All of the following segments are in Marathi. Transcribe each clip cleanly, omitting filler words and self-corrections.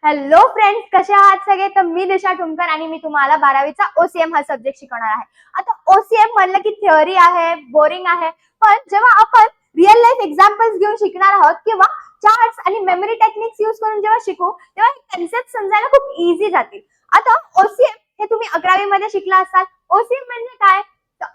हॅलो फ्रेंड्स, कसे आहात सगळे? तर मी दिशा ठुमकर आणि मी तुम्हाला 12वीचा ओसीएम हा सब्जेक्ट शिकवणार आहे. आता ओसीएम म्हणलं की थिअरी आहे, बोरिंग आहे, पण जेव्हा आपण रिअल लाईफ एक्झाम्पल्स घेऊन शिकणार आहोत किंवा चार्ट्स आणि मेमरी टेक्निक्स यूज करून जेव्हा शिकू तेव्हा हे कन्सेप्ट समजायला खूप इझी जातील. आता ओसीएम हे तुम्ही 11वी मध्ये शिकला असाल. ओसीएम म्हणजे काय?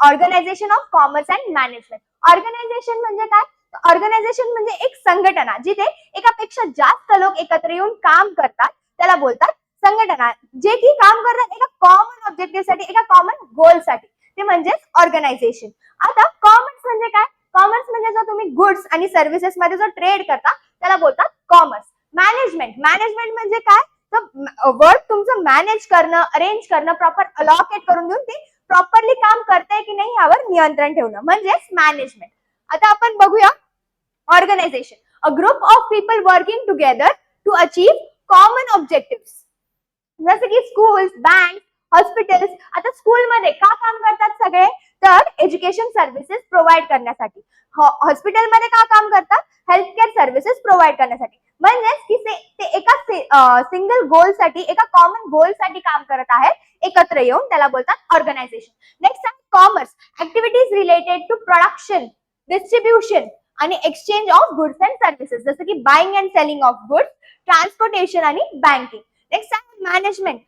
Organisation of commerce and management. Organisation म्हणजे काय? ऑर्गनायझेशन म्हणजे एक संघटना जिथे एकापेक्षा जास्त लोक एकत्र येऊन काम करतात, त्याला बोलतात संघटना. जे की काम करतात एका कॉमन ऑब्जेक्टिव्ह साठी, एका कॉमन गोल साठी, ते म्हणजे ऑर्गनायझेशन. आता कॉमर्स म्हणजे काय? कॉमर्स म्हणजे जो तुम्ही गुड्स आणि सर्व्हिसेस मध्ये जो ट्रेड करता त्याला बोलतात कॉमर्स. मॅनेजमेंट. मॅनेजमेंट म्हणजे काय? तर वर्क तुमचं मॅनेज करणं, अरेंज करणं, प्रॉपर अलॉकेट करून देऊन ते प्रॉपरली काम करताय की नाही यावर नियंत्रण ठेवणं म्हणजेच मॅनेजमेंट. आता आपण बघूया organisation. A group of people working together to achieve common objectives. जसे की स्कूल्स, बँक, हॉस्पिटल्स. आता स्कूलमध्ये का काम करतात सगळे? तर एज्युकेशन सर्व्हिसेस प्रोव्हाइड करण्यासाठी. हॉस्पिटलमध्ये का काम करतात? हेल्थ केअर सर्व्हिसेस प्रोव्हाइड करण्यासाठी. म्हणजेच की ते एका सिंगल गोलसाठी, एका कॉमन गोलसाठी काम करत आहेत एकत्र येऊन, त्याला बोलतात ऑर्गनायझेशन. नेक्स्ट आहे commerce. Activities related to production, distribution आणि exchange of goods and services, जसं की buying and selling of goods, transportation आणि बँकिंग. नेक्स्ट आहे management.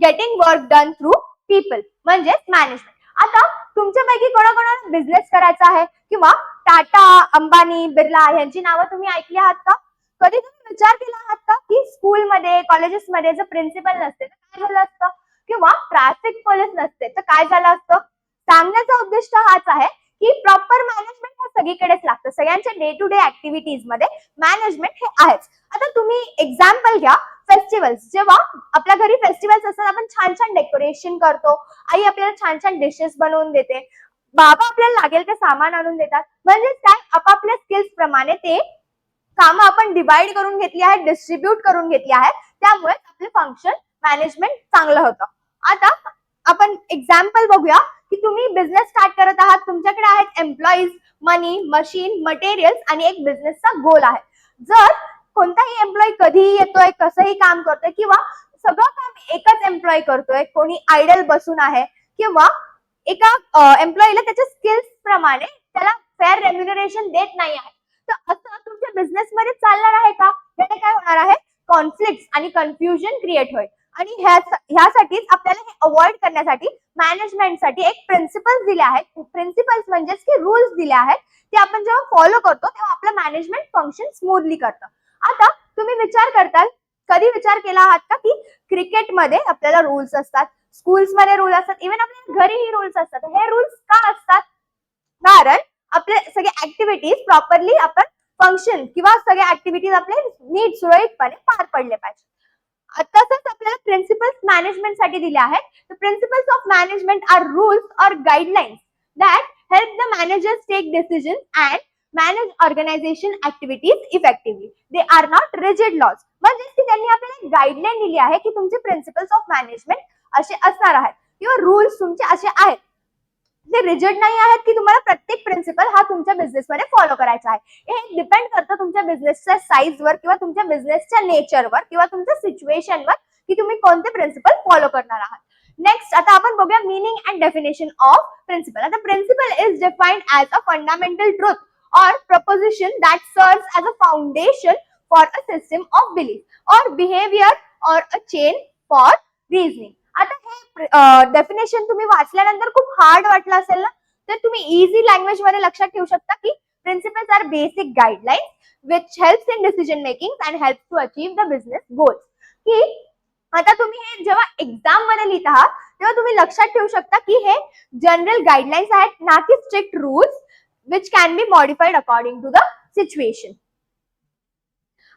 Getting work done through people म्हणजेच मॅनेजमेंट. आता तुमच्यापैकी कोणाकोणाला बिझनेस करायचा आहे किंवा टाटा, अंबानी, बिर्ला यांची नावं तुम्ही ऐकली आहात का? कधी तुम्ही विचार केला आहात का की स्कूलमध्ये, कॉलेजेसमध्ये जर प्रिन्सिपल नसते तर काय झालं असतं, किंवा ट्रॅफिक पोलीस नसते तर काय झालं असतं? सांगण्याचा उद्देश हाच आहे की प्रॉपर मॅनेजमेंट हे सगळीकडेच लागतं. सगळ्यांच्या डे टू डे ऍक्टिव्हिटीज मध्ये मॅनेजमेंट हे आहेच. आता तुम्ही एक्झाम्पल घ्या फेस्टिवल्स. जेव्हा आपल्या घरी फेस्टिवल्स असतात आपण छान छान डेकोरेशन करतो, आई आपल्याला छान छान डिशेस बनवून देते, बाबा आपल्याला लागेल ते सामान आणून देतात. म्हणजेच काय, आपापल्या स्किल्स प्रमाणे ते कामं आपण डिवाइड करून घेतली आहेत, डिस्ट्रीब्यूट करून घेतली आहेत, त्यामुळे आपले फंक्शन मॅनेजमेंट चांगलं होतं. आता आपण एक्झाम्पल बघूया की तुम्ही बिझनेस स्टार्ट करत आहात, तुमच्याकडे आहेत एम्प्लॉईज, मनी, मशीन, मटेरियल्स आणि एक बिझनेसचा गोल आहे. जर कोणताही एम्प्लॉई कधीही येतोय, कसंही काम करतोय किंवा सगळं काम एकच एम्प्लॉई करतोय, कोणी आयडल बसून आहे किंवा एका एम्प्लॉईला त्याच्या स्किल्स प्रमाणे त्याला फेअर रेम्युनरेशन देत नाही आहे, तर असं तुमच्या बिझनेस मध्ये चालणार आहे का? याने काय होणार आहे? कॉन्फ्लिक्ट आणि कन्फ्युजन क्रिएट होईल. आणि ह्यासाठीच आपल्याला हे अवॉइड करण्यासाठी मॅनेजमेंटसाठी एक प्रिन्सिपल्स दिले आहेत. प्रिन्सिपल्स म्हणजेच की रूल्स दिले आहेत, ते आपण जेव्हा फॉलो करतो तेव्हा आपलं मॅनेजमेंट फंक्शन स्मूथली करतं. आता तुम्ही विचार करताल, कधी विचार केला आहात का की क्रिकेटमध्ये आपल्याला रूल्स असतात, स्कूल्समध्ये रूल्स असतात, इव्हन आपल्या घरीही रूल्स असतात. हे रूल्स का असतात? कारण आपले सगळे ऍक्टिव्हिटीज प्रॉपरली आपण फंक्शन किंवा सगळे ऍक्टिव्हिटीज आपले नीट सुरळीतपणे पार पडले पाहिजे. तसंच आपल्याला प्रिन्सिपल्स मॅनेजमेंट साठी दिले आहेत. The principles of management are rules or guidelines that help the managers take decisions and manage organization activities effectively. They are not rigid laws. म्हणजे की त्यांनी आपल्याला गाईडलाईन दिली आहे की तुमचे प्रिन्सिपल्स ऑफ मॅनेजमेंट असे असणार आहेत किंवा रूल्स तुमचे असे आहेत. ते रिजिड नाही आहेत की तुम्हाला प्रत्येक प्रिन्सिपल हा तुमच्या बिझनेसमध्ये फॉलो करायचा आहे. हे डिपेंड करतं तुमच्या बिझनेसच्या साईजवर किंवा तुमच्या बिझनेसच्या नेचरवर किंवा तुमच्या सिच्युएशनवर की तुम्ही कोणते प्रिन्सिपल फॉलो करणार आहात. नेक्स्ट आता आपण बघूया meaning and definition of principle. आता principle is defined as a fundamental truth or proposition that serves as a foundation for a system of belief or behavior or a chain for reasoning. आता हे डेफिनेशन तुम्ही वाचल्यानंतर खूप हार्ड वाटलं असेल ना, तर तुम्ही इझी लँग्वेज मध्ये लक्षात ठेवू शकता की principles are basic guidelines which helps in decision making and helps to achieve the business goals. की आता तुम्ही हे जेव्हा एक्झाम मध्ये लिहित आहात तेव्हा तुम्ही लक्षात ठेवू शकता की हे जनरल गाईडलाईन्स आहेत, ना की strict rules which can be modified according to the situation.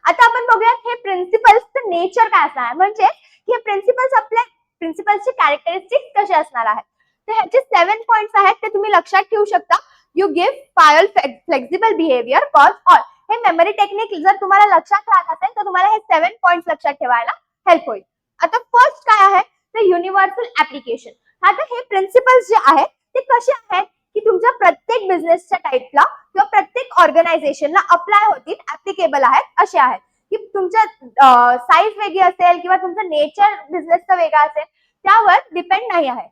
आता आपण बघूयात हे प्रिन्सिपल्सचं नेचर काय असणार आहे, म्हणजे हे प्रिन्सिपल्स आपल्या प्रिन्सिपल्सचे कॅरेक्टरिस्टिक्स कसे असणार आहेत. तर ह्याचे 7 पॉइंट्स आहेत ते तुम्ही लक्षात ठेवू शकता. You give Payal flexible behaviour cause all. हे मेमरी टेक्निक जर तुम्हाला लक्षात राहत असेल तर तुम्हाला हे 7 पॉइंट्स लक्षात ठेवायला हेल्प होईल. आता फर्स्ट काय आहे तर युनिव्हर्सल ऍप्लिकेशन. आता हे प्रिन्सिपल्स जे आहेत ते कसे आहेत की तुमच्या प्रत्येक बिझनेसच्या टाईपला किंवा प्रत्येक ऑर्गनायझेशनला अप्लाय होतील, ऍप्लिकेबल आहेत असे आहेत. की तुमच्या साईज वेगळी असेल किंवा तुमचं नेचर बिझनेसचं वेगळं असेल, त्यावर डिपेंड नाही आहे.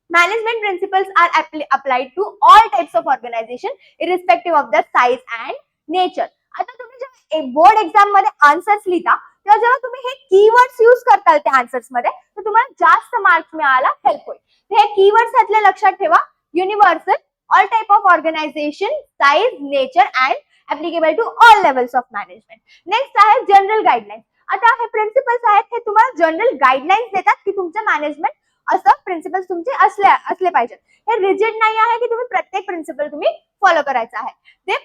Management principles are applied to all types of organization irrespective of their size and nature. आता तुम्ही जेव्हा बोर्ड एक्झाम मध्ये आन्सर्स लिहिता तेव्हा जेव्हा तुम्ही हे कीवर्ड्स यूज करताल त्या आन्सर्स मध्ये तर तुम्हाला जास्त मार्क्स मिळायला हेल्प होईल. हे कीवर्ड्स यातले लक्षात ठेवा. Universal, all type of organisation, size, nature and applicable to all levels of management. Next आहे जनरल गाईडलाईन्स. आता हे प्रिन्सिपल्स आहेत हे तुम्हाला जनरल गाईडलाईन्स देतात की तुमचं मॅनेजमेंट असं प्रिन्सिपल्स तुमचे असले पाहिजेत. हे रिजिड नाही आहे की तुम्ही प्रत्येक प्रिन्सिपल तुम्ही फॉलो करायचा आहे. ते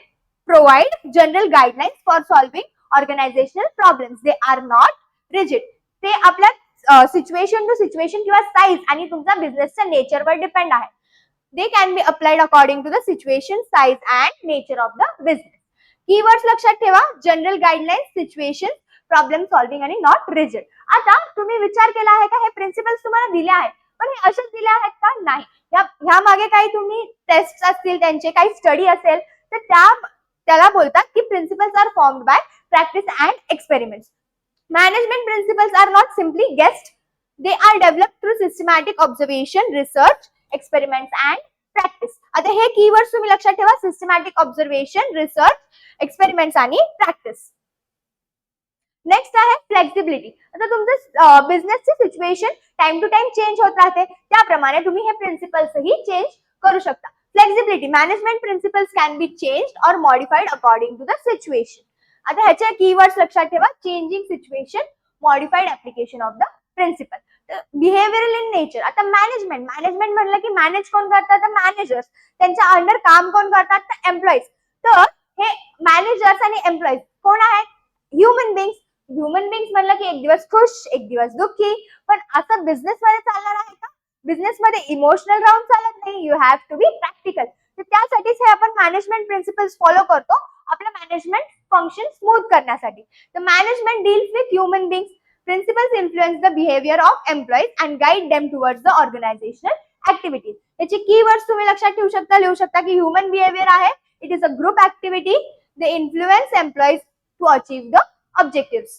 provide general guidelines for solving organisational problems. They are not rigid. ते आपल्या सिच्युएशन टू सिच्युएशन किंवा साईज आणि तुमच्या बिझनेसच्या नेचरवर डिपेंड आहे. They can be applied according to the situation, size and nature of the business. Keywords लक्षात ठेवा. General guidelines, situation, problem solving आणि नॉट रिजिड. आता तुम्ही विचार केला आहे का हे प्रिन्सिपल्स तुम्हाला दिले आहेत पण हे असेच दिले आहेत का? नाही. ह्या मागे काही तुम्ही टेस्ट असतील, त्यांचे काही स्टडी असेल तर त्याला बोलतात की principles are formed by practice and experiments. Management principles are not simply guessed. They are developed through systematic observation, research, experiments and practice. आता हे कीवर्ड्स तुम्ही लक्षात ठेवा. सिस्टमॅटिक ऑब्झर्वेशन, रिसर्च, एक्सपेरिमेंट्स आणि प्रॅक्टिस. नेक्स्ट आहे फ्लेक्सिबिलिटी. आता तुमचं बिझनेसची situation time to time change होत राहते त्याप्रमाणे तुम्ही हे प्रिन्सिपल्सही चेंज करू शकता. Flexibility. Management principles can be changed or modified according to the situation. आता ह्याचे कीवर्ड्स लक्षात ठेवा. Changing situation, modified application of the principle. Behavioural in nature. आता मॅनेजमेंट म्हणलं की मॅनेज कोण करतात? तर मॅनेजर्स. त्यांच्या अंडर काम कोण करतात? तर एम्प्लॉईज. तर हे मॅनेजर्स आणि एम्प्लॉईज कोण आहेत? ह्युमन बिंग्स. ह्युमन बिंग्स म्हणलं की एक दिवस खुश, एक दिवस दुःखी. पण असं बिझनेस मध्ये चालणार आहे का? बिझनेस मध्ये इमोशनल राहून चालत नाही. You have to be practical. तर त्यासाठीच हे आपण मॅनेजमेंट प्रिन्सिपल्स फॉलो करतो आपलं मॅनेजमेंट फंक्शन स्मूथ करण्यासाठी. तर management deals with human beings. Principles influence the behaviour of employees and guide them towards the organisational activities. याचे कीवर्ड्स तुम्ही लक्षात ठेवू शकता, लिहू शकता की ह्युमन बिहेवियर आहे. It is a group activity. They influence employees to achieve the objectives.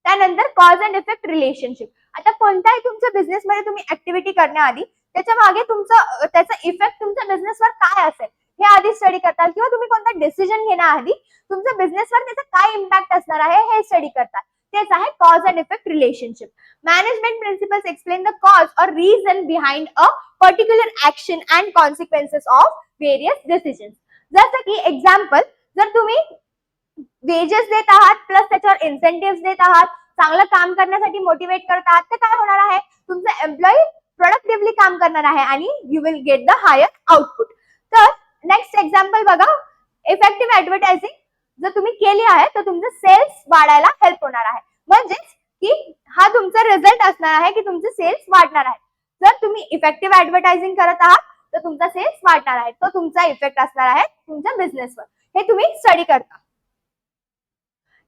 त्यानंतर कॉज अँड इफेक्ट रिलेशनशिप. आता कोणत्याही तुमच्या बिझनेस मध्ये तुम्ही ऍक्टिव्हिटी करण्याआधी त्याच्या मागे त्याचा इफेक्ट तुमच्या बिझनेसवर काय असेल हे आधी स्टडी करतात किंवा तुम्ही कोणता डिसिजन घेण्याआधी तुमच्या बिझनेसवर त्याचा काय इम्पॅक्ट असणार आहे हे स्टडी करतात. तेच आहे cause and effect relationship. Management principles explain the cause or reason behind a particular action and consequences of various decisions. जसं की एक्झाम्पल, जर तुम्ही वेजेस देत आहात प्लस त्याच्यावर इन्सेंटिव्ह देत आहात, चांगलं काम करण्यासाठी मोटिवेट करत आहात, तर काय होणार आहे? तुमचा एम्प्लॉई प्रोडक्टिव्हली काम करणार आहे आणि you will get the higher output. तर नेक्स्ट एक्झाम्पल बघा. इफेक्टिव्ह ऍडव्हर्टायझिंग जर तुम्ही केली आहे तर तुमचं सेल्स वाढायला हेल्प होणार आहे. म्हणजेच की हा तुमचा रिझल्ट असणार आहे की तुमचे सेल्स वाढणार आहे. जर तुम्ही इफेक्टिव्ह ऍडव्हर्टायझिंग करत आहात तर तुमचा सेल्स वाढणार आहे. तो तुमचा इफेक्ट असणार आहे तुमच्या बिझनेसवर. हे तुम्ही स्टडी करता.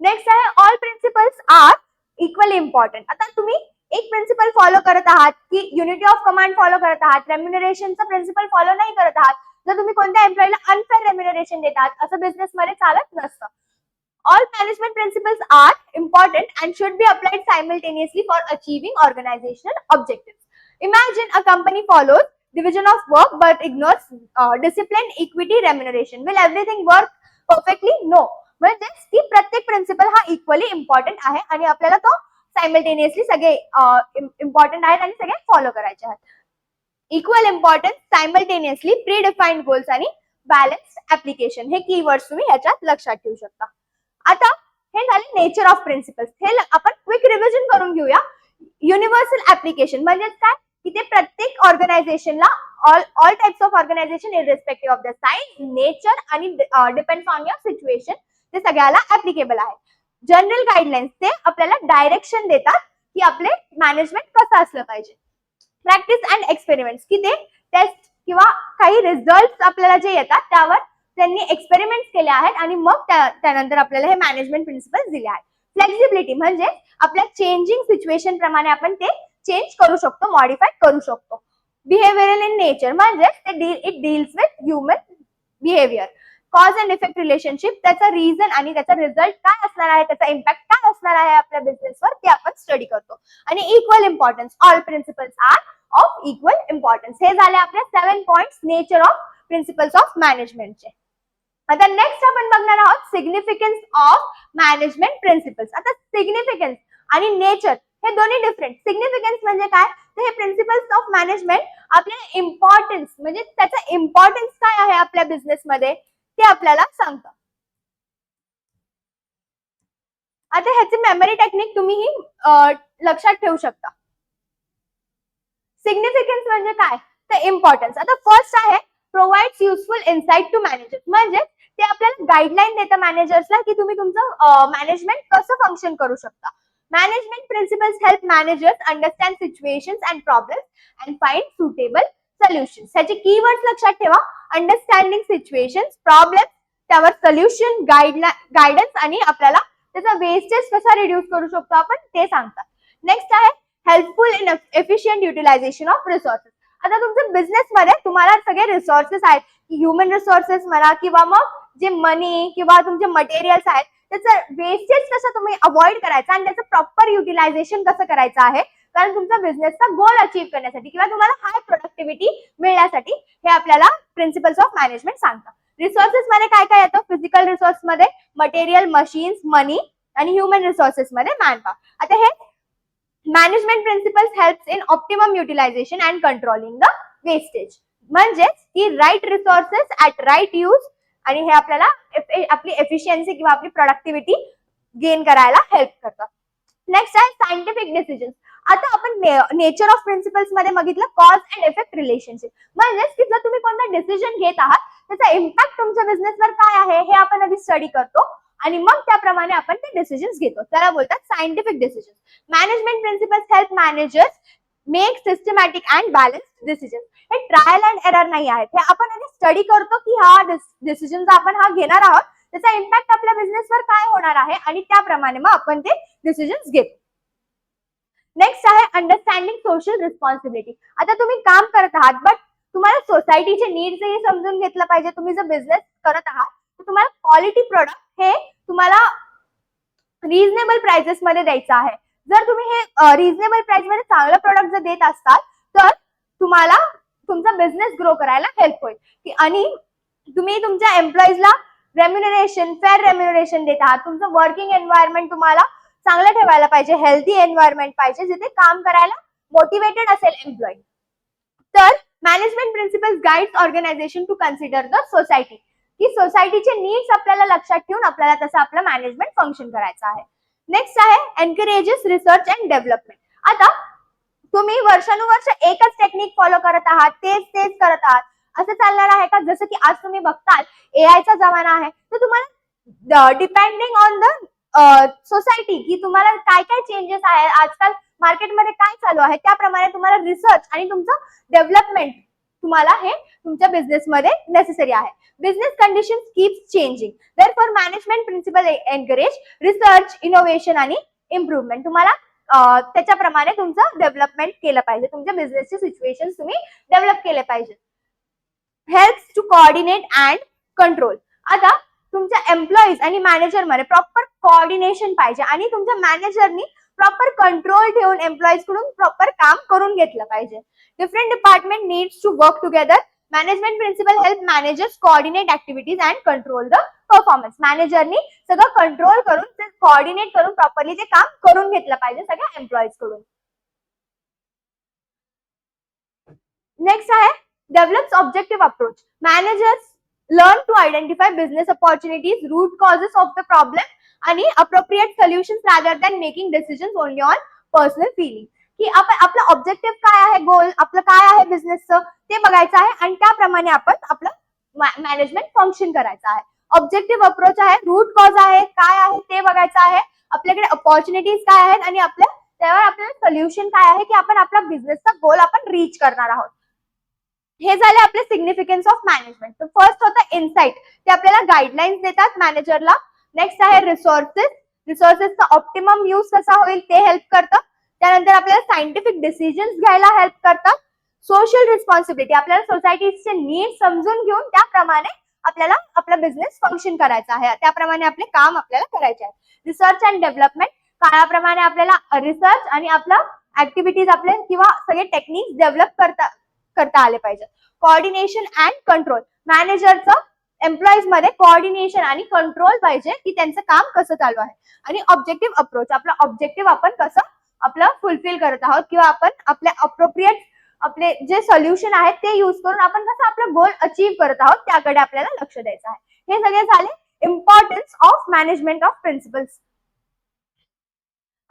नेक्स्ट आहे all principles are equally important. आता तुम्ही एक प्रिन्सिपल फॉलो करत आहात की युनिटी ऑफ कमांड फॉलो करत आहात, रेम्युनरेशनचा प्रिन्सिपल फॉलो नाही करत आहात, जर तुम्ही कोणत्या एम्प्लॉईला अनफेअर रेम्युनरेशन देतात असं बिझनेस मध्ये चालत नसतं. All management principles are important and should be applied simultaneously for achieving organizational objectives. Imagine a company follows division of work but ignores discipline, equity, remuneration. Will everything work perfectly? No. म्हणजे की प्रत्येक प्रिन्सिपल हा इक्वली इम्पॉर्टंट आहे आणि आपल्याला तो सायमल्टेनियसली सगळे इम्पॉर्टंट आहेत आणि सगळे फॉलो करायचे आहेत. Equal importance, simultaneously, pre defined goals आणि बॅलन्स्ड ऍप्लिकेशन हे कीवर्ड्स तुम्ही ह्याच्यात लक्षात ठेवू शकता. आता हे झाले नेचर ऑफ प्रिन्सिपल्स. हे आपण क्विक रिव्हिजन करून घेऊया. युनिव्हर्सल ऍप्लिकेशन म्हणजे काय की ते प्रत्येक ऑर्गनायझेशनला all types of organisation irrespective of the size, nature आणि डिपेंड्स ऑन युअर सिच्युएशन ते सगळ्याला ऍप्लिकेबल आहे. जनरल गाईडलाईन्स ते आपल्याला डायरेक्शन देतात की आपले मॅनेजमेंट कसं असलं पाहिजे. प्रॅक्टिस अँड एक्सपेरिमेंट्स की ते टेस्ट किंवा काही रिझल्ट आपल्याला जे येतात त्यावर त्यांनी एक्सपेरिमेंट केले आहेत आणि मग त्यानंतर आपल्याला हे मॅनेजमेंट प्रिन्सिपल्स दिले आहेत. फ्लेक्सिबिलिटी म्हणजे आपल्या चेंजिंग सिच्युएशन प्रमाणे आपण ते चेंज करू शकतो, मॉडिफाय करू शकतो. बिहेवियरल इन नेचर म्हणजे it deals with human behaviour. Cause and effect relationship, त्याचा रिझन आणि त्याचा रिझल्ट काय असणार आहे, त्याचा इम्पॅक्ट काय असणार आहे आपल्या बिझनेसवर, ते आपण स्टडी करतो. आणि equal importance, all principles are of equal importance. हे झाले आपल्या 7 points nature of principles of मॅनेजमेंटचे. आता नेक्स्ट आपण बघणार आहोत सिग्निफिकन्स ऑफ मॅनेजमेंट प्रिन्सिपल्स. आता सिग्निफिकन्स आणि नेचर हे दोन्ही डिफरंट. सिग्निफिकन्स म्हणजे काय, तर हे प्रिन्सिपल्स ऑफ मॅनेजमेंट आपल्याला इम्पॉर्टन्स म्हणजे त्याचा इम्पॉर्टन्स काय आहे आपल्या बिझनेसमध्ये ते आपल्याला सांगतं. आता ह्याची मेमरी टेक्निक तुम्ही ही लक्षात ठेवू शकता. सिग्निफिकन्स म्हणजे काय, तर इम्पॉर्टन्स. आता फर्स्ट आहे provides useful insight to managers, म्हणजे ते आपल्याला गाईडलाईन देतं मॅनेजर्सला की तुम्ही तुमचं मॅनेजमेंट कसं फंक्शन करू शकता. Management principles help managers understand situations and problems and find suitable solutions. ह्याचे कीवर्ड्स लक्षात ठेवा, अंडरस्टँडिंग सिच्युएशन्स, प्रॉब्लेम, त्यावर सोल्युशन, गायडन्स आणि आपल्याला त्याचा वेस्टेज कसा रिड्यूस करू शकतो आपण ते सांगतात. नेक्स्ट आहे helpful in efficient utilisation of resources. आता तुमच्या बिझनेस मध्ये तुम्हाला सगळे रिसोर्सेस आहेत, ह्युमन रिसोर्सेस म्हणा किंवा मग जे मनी किंवा तुमचे मटेरियल्स आहेत, त्याचं वेस्टेज कसं तुम्ही अवॉइड करायचं आणि त्याचं प्रॉपर युटिलायझेशन कसं करायचं आहे, कारण तुमचा बिझनेसचा गोल अचीव्ह करण्यासाठी किंवा तुम्हाला हाय प्रोडक्टिव्हिटी मिळण्यासाठी हे आपल्याला प्रिन्सिपल्स ऑफ मॅनेजमेंट सांगतात. रिसोर्सेस मध्ये काय काय येतं, फिजिकल रिसोर्स मध्ये मटेरियल, मशीन्स, मनी आणि ह्युमन रिसोर्सेस मध्ये मॅनपॉवर. आता हे management principles helps in optimum utilisation and controlling the wastage, म्हणजेच की right resources at right use, आणि हे आपल्याला आपली एफिशियन्सी किंवा आपली प्रोडक्टिव्हिटी गेन करायला हेल्प करतं. नेक्स्ट आहे सायंटिफिक डिसिजन्स. आता आपण नेचर ऑफ प्रिन्सिपल्स मध्ये बघितलं कॉज अँड इफेक्ट रिलेशनशिप, म्हणजेच की जर तुम्ही कोणता डिसिजन घेत आहात त्याचा इम्पॅक्ट तुमच्या बिझनेसवर काय आहे हे आपण आधी स्टडी करतो आणि मग त्याप्रमाणे आपण ते डिसिजन्स घेतो, त्याला बोलतात scientific decisions. Management principles help managers make systematic and balanced decisions. हे ट्रायल अँड एरर नाही आहेत, हे आपण आधी स्टडी करतो की हा डिसिजन आपण हा घेणार आहोत त्याचा इम्पॅक्ट आपल्या बिझनेसवर काय होणार आहे आणि त्याप्रमाणे मग आपण ते डिसिजन्स घेतो. नेक्स्ट आहे अंडरस्टँडिंग सोशल रिस्पॉन्सिबिलिटी. आता तुम्ही काम करत आहात बट तुम्हाला सोसायटीचे नीड्सही समजून घेतलं पाहिजे. तुम्ही जर बिझनेस करत आहात तर तुम्हाला क्वालिटी प्रोडक्ट हे तुम्हाला रिझनेबल प्राइसेस मध्ये द्यायचं आहे. जर तुम्ही हे रिझनेबल प्राइस मध्ये चांगलं प्रोडक्ट जर देत असताल तर तुम्हाला तुमचा बिझनेस ग्रो करायला हेल्प होईल. आणि तुम्ही तुमच्या एम्प्लॉईजला रेम्युनरेशन, फेअर रेम्युनरेशन देत आहात. तुमचं वर्किंग एन्व्हायरमेंट तुम्हाला चांगलं ठेवायला पाहिजे, हेल्थी एन्व्हायरमेंट पाहिजे जिथे काम करायला मोटिवेटेड असेल एम्प्लॉई. तर management principles guides organisation to consider the society, की सोसायटीचे नीड्स आपल्याला लक्षात ठेवून आपल्याला तसं आपलं मॅनेजमेंट फंक्शन करायचं आहे. नेक्स्ट आहे एनकरेजेस रिसर्च अँड डेव्हलपमेंट. आता तुम्ही वर्षानुवर्ष एकच टेक्निक फॉलो करत आहात, तेच करत आहात, असं चालणार आहे का? जसं की आज तुम्ही बघताल एआयचा जमाना आहे, तर तुम्हाला डिपेंडिंग ऑन द सोसायटी की तुम्हाला काय काय चेंजेस आहे, आजकाल मार्केटमध्ये काय चालू आहे, त्याप्रमाणे तुम्हाला रिसर्च आणि तुमचं डेव्हलपमेंट तुम्हाला हे तुमच्या बिझनेसमध्ये नेसेसरी आहे. Business conditions keeps changing, therefore management principle encourage research, innovation आणि इम्प्रूव्हमेंट. तुम्हाला त्याच्याप्रमाणे तुमचं डेव्हलपमेंट केलं पाहिजे, तुमच्या बिझनेसचे सिच्युएशन तुम्ही डेव्हलप केले पाहिजे. Helps to coordinate and control. आता तुमच्या एम्प्लॉईज आणि मॅनेजर मध्ये प्रॉपर कोऑर्डिनेशन पाहिजे आणि तुमच्या मॅनेजरनी प्रॉपर कंट्रोल ठेवून एम्प्लॉईज कडून प्रॉपर काम करून घेतलं पाहिजे. Different department needs to work together. Management principle help managers coordinate activities and control the performance. मॅनेजरनी सगळं कंट्रोल करून ते कोऑर्डिनेट करून प्रॉपरली ते काम करून घेतलं पाहिजे सगळ्या एम्प्लॉईज कडून. नेक्स्ट आहे develops objective approach. Managers learn to identify business opportunities, root causes of the problem आणि appropriate solutions rather than making decisions only on personal feeling. की आपण आपलं ऑब्जेक्टिव्ह काय आहे, गोल आपलं काय आहे बिझनेसचं ते बघायचं आहे आणि त्याप्रमाणे आपण आपलं मॅनेजमेंट फंक्शन करायचं आहे. ऑब्जेक्टिव्ह अप्रोच आहे, रूट कॉज आहे काय आहे ते बघायचं आहे, आपल्याकडे अपॉर्च्युनिटीज काय आहेत आणि त्यावर आपल्याला सोल्युशन काय आहे की आपण आपला बिझनेसचा गोल आपण रीच करणार आहोत. हे झाले आपले सिग्निफिकन्स ऑफ मॅनेजमेंट. तर फर्स्ट होतं इनसाइट, ते आपल्याला गाईडलाईन्स देतात मॅनेजरला. नेक्स्ट आहे रिसोर्सेस, रिसोर्सेसचा ऑप्टिमम यूज कसा होईल ते हेल्प करतं. त्यानंतर आपल्याला सायंटिफिक डिसिजन्स घ्यायला हेल्प करतात. सोशल रिस्पॉन्सिबिलिटी, आपल्याला सोसायटीचे नीड समजून घेऊन त्याप्रमाणे आपल्याला आपला बिझनेस फंक्शन करायचा आहे, त्याप्रमाणे आपले काम आपल्याला करायचे आहे. रिसर्च अँड डेव्हलपमेंट, काळाप्रमाणे आपल्याला रिसर्च आणि आपला ऍक्टिव्हिटीज आपले किंवा सगळे टेक्निक्स डेव्हलप करता आले पाहिजे. कोऑर्डिनेशन अँड कंट्रोल, मॅनेजरचं एम्प्लॉईज मध्ये कोऑर्डिनेशन आणि कंट्रोल पाहिजे की त्यांचं काम कसं चालू आहे. आणि ऑब्जेक्टिव्ह अप्रोच, आपला ऑब्जेक्टिव्ह आपण कसं आपलं फुलफिल करत आहोत किंवा आपण आपल्या अप्रोप्रिएट आपले जे सोल्युशन आहेत ते युज करून आपण कसं आपला गोल अचीव्ह करत आहोत त्याकडे आपल्याला लक्ष द्यायचं आहे. हे सगळे झाले importance of management of principles.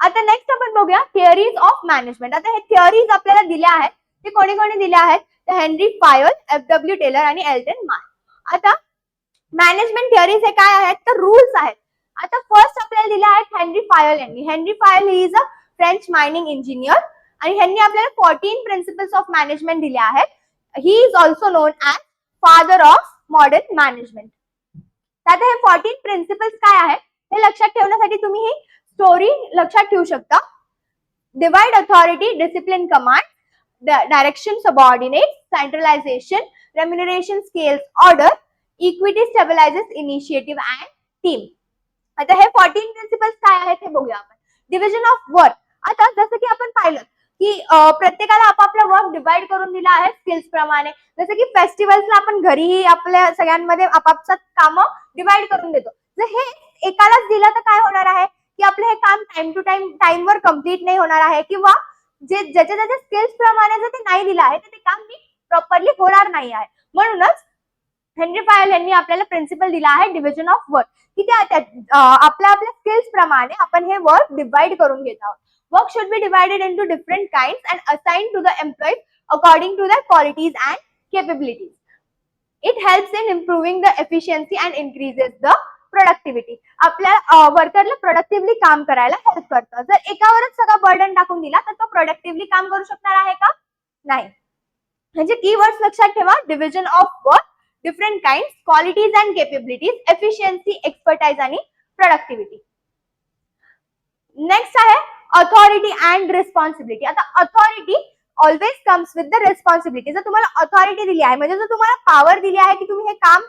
आता नेक्स्ट आपण बघूया थिअरीज ऑफ मॅनेजमेंट. आता हे थिअरीज आपल्याला दिल्या आहेत, ते कोणी कोणी दिल्या आहेत, तर हेनरी फायल, F.W. टेलर आणि एल्टन मान. आता मॅनेजमेंट थिअरीज हे काय आहेत, तर रूल्स आहेत. आता फर्स्ट आपल्याला दिल्या आहेत हेनरी फायल यांनी. Henry file he is a French mining engineer आणि ह्यांनी आपल्याला 14 प्रिन्सिपल्स ऑफ मॅनेजमेंट दिल्या आहेत. He is also non as father of modern management. आता हे 14 प्रिन्सिपल्स काय आहेत हे लक्षात ठेवण्यासाठी तुम्ही ही स्टोरी लक्षात ठेवू शकता. Divide authority, discipline command, direction subordinate, centralization, remuneration scales order, equity stabilizes initiative and team. आता हे 14 प्रिन्सिपल्स काय आहेत हे बघूया आपण. डिव्हिजन ऑफ वर्क, आता जसं की आपण पाहिलं की प्रत्येकाला आपापला वर्क डिवाइड करून दिला आहे स्किल्स प्रमाणे. जसं की फेस्टिवल्सला आपण घरीही आपल्या सगळ्यांमध्ये आपापसात कामं डिवाइड करून देतो. जर हे एकालाच दिलं तर काय होणार आहे की आपलं हे काम टाइम टू टाइमवर कम्प्लीट नाही होणार आहे किंवा जे ज्याच्या त्याच्या स्किल्स प्रमाणे जर ते नाही दिलं आहे तर ते काम प्रॉपरली होणार नाही आहे. म्हणूनच हेनरी फायल यांनी आपल्याला प्रिन्सिपल दिला आहे डिव्हिजन ऑफ वर्क, की आपल्या स्किल्स प्रमाणे आपण हे वर्क डिवाइड करून घेत आहोत. Work should be divided into different kinds and assigned to the employees according to their qualities and capabilities. It helps in improving the efficiency and increases the productivity. आपल्या वर्करला प्रोडक्टिव्हली काम करायला हेल्प करतं. जर एकावरच सगळा बर्डन टाकून दिला तर तो प्रोडक्टिव्हली काम करू शकणार आहे का? नाही. म्हणजे कीवर्ड्स लक्षात ठेवा. Division of work, different kinds, qualities and capabilities, efficiency, expertise आणि प्रोडक्टिव्हिटी. नेक्स्ट आहे अथॉरिटी अँड रिस्पॉन्सिबिलिटी. आता authority always comes with the responsibility. जर तुम्हाला अथॉरिटी दिली आहे म्हणजे जर तुम्हाला पॉवर दिली आहे की तुम्ही हे काम